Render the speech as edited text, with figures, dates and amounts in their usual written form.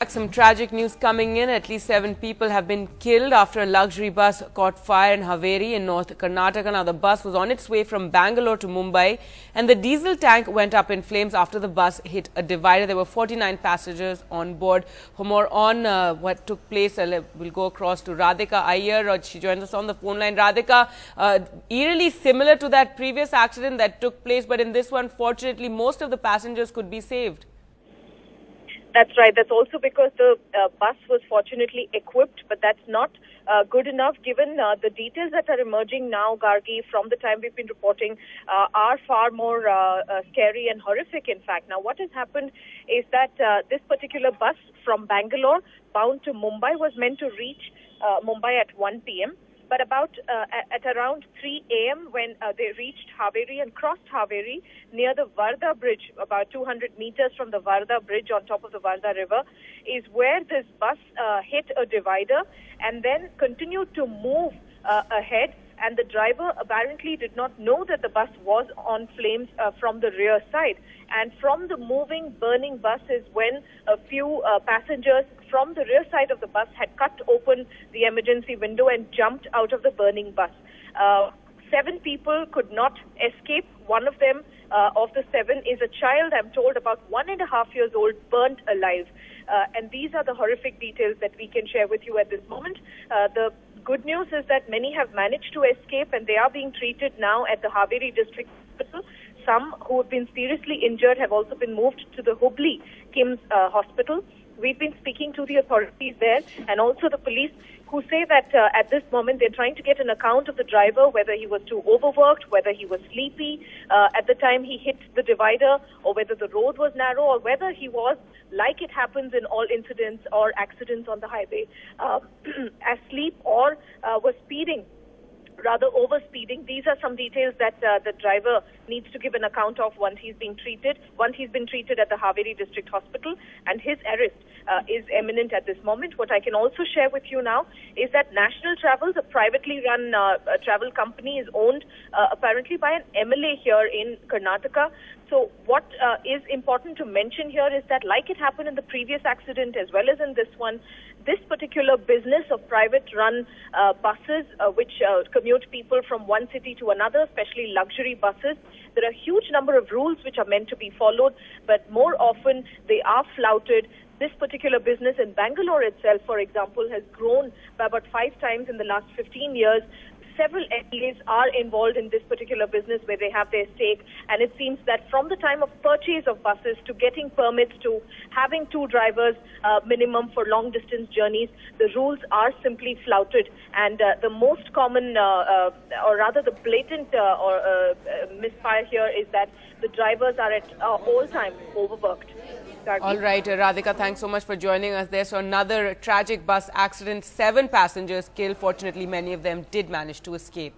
Some tragic news coming in. At least 7 people have been killed after a luxury bus caught fire in Haveri in North Karnataka. Now, the bus was on its way from Bangalore to Mumbai and the diesel tank went up in flames after the bus hit a divider. There were 49 passengers on board. For more on what took place, we'll go across to Radhika Iyer. She joins us on the phone line. Radhika, eerily similar to that previous accident that took place, but in this one, fortunately, most of the passengers could be saved. That's right. That's also because the bus was fortunately equipped, but that's not good enough given the details that are emerging now, Gargi, from the time we've been reporting are far more scary and horrific, in fact. Now, what has happened is that this particular bus from Bangalore bound to Mumbai was meant to reach Mumbai at 1 p.m. But about at around 3 a.m. when they reached Haveri and crossed Haveri near the Varda bridge, about 200 meters from the Varda bridge on top of the Varda river, is where this bus hit a divider and then continued to move ahead. And the driver apparently did not know that the bus was on flames from the rear side. And from the moving, burning bus is when a few passengers from the rear side of the bus had cut open the emergency window and jumped out of the burning bus. 7 people could not escape. One of them, of the 7, is a child, I'm told, about 1.5 years old, burnt alive. And these are the horrific details that we can share with you at this moment. The good news is that many have managed to escape and they are being treated now at the Haveri District Hospital. Some who have been seriously injured have also been moved to the Hubli KIMS Hospital. We've been speaking to the authorities there and also the police, who say that at this moment they're trying to get an account of the driver, whether he was too overworked, whether he was sleepy at the time he hit the divider, or whether the road was narrow, or whether he was, like it happens in all incidents or accidents on the highway, asleep or was speeding, rather over-speeding. These are some details that the driver needs to give an account of once he's been treated at the Haveri District Hospital, and his arrest is imminent at this moment. What I can also share with you now is that National Travels, a privately run travel company, is owned apparently by an MLA here in Karnataka. So what is important to mention here is that, like it happened in the previous accident as well as in this one, this particular business of private-run buses which commute people from one city to another, especially luxury buses, there are a huge number of rules which are meant to be followed, but more often they are flouted. This particular business in Bangalore itself, for example, has grown by about 5 times in the last 15 years. Several MLAs are involved in this particular business where they have their stake, and it seems that from the time of purchase of buses to getting permits to having 2 drivers minimum for long distance journeys, the rules are simply flouted. And the most common or rather the blatant misfire here is that the drivers are at all times overworked. All right, Radhika, thanks so much for joining us there. So another tragic bus accident, 7 passengers killed. Fortunately, many of them did manage to escape.